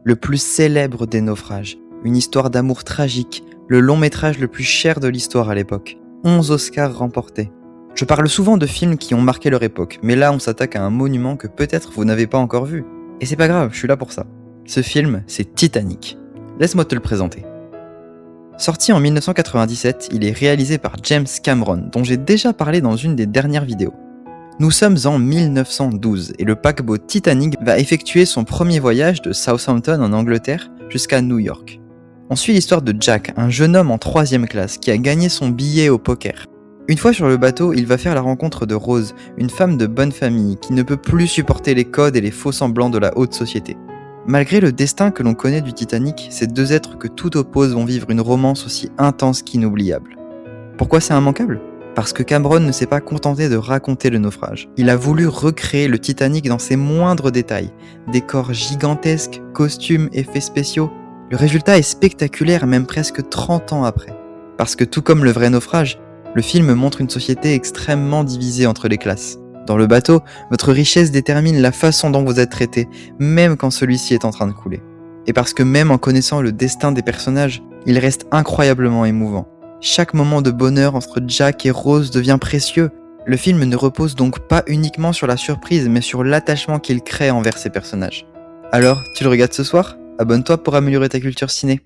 le plus célèbre des naufrages, une histoire d'amour tragique, le long métrage le plus cher de l'histoire à l'époque, 11 Oscars remportés. Je parle souvent de films qui ont marqué leur époque, mais là on s'attaque à un monument que peut-être vous n'avez pas encore vu. Et c'est pas grave, je suis là pour ça. Ce film, c'est Titanic. Laisse-moi te le présenter. Sorti en 1997, il est réalisé par James Cameron, dont j'ai déjà parlé dans une des dernières vidéos. Nous sommes en 1912 et le paquebot Titanic va effectuer son premier voyage de Southampton en Angleterre jusqu'à New York. On suit l'histoire de Jack, un jeune homme en 3e classe qui a gagné son billet au poker. Une fois sur le bateau, il va faire la rencontre de Rose, une femme de bonne famille qui ne peut plus supporter les codes et les faux semblants de la haute société. Malgré le destin que l'on connaît du Titanic, ces deux êtres que tout oppose vont vivre une romance aussi intense qu'inoubliable. Pourquoi c'est immanquable ? Parce que Cameron ne s'est pas contenté de raconter le naufrage. Il a voulu recréer le Titanic dans ses moindres détails. Décors gigantesques, costumes, effets spéciaux. Le résultat est spectaculaire même presque 30 ans après. Parce que tout comme le vrai naufrage, le film montre une société extrêmement divisée entre les classes. Dans le bateau, votre richesse détermine la façon dont vous êtes traité, même quand celui-ci est en train de couler. Et parce que même en connaissant le destin des personnages, il reste incroyablement émouvant. Chaque moment de bonheur entre Jack et Rose devient précieux. Le film ne repose donc pas uniquement sur la surprise, mais sur l'attachement qu'il crée envers ses personnages. Alors, tu le regardes ce soir ? Abonne-toi pour améliorer ta culture ciné.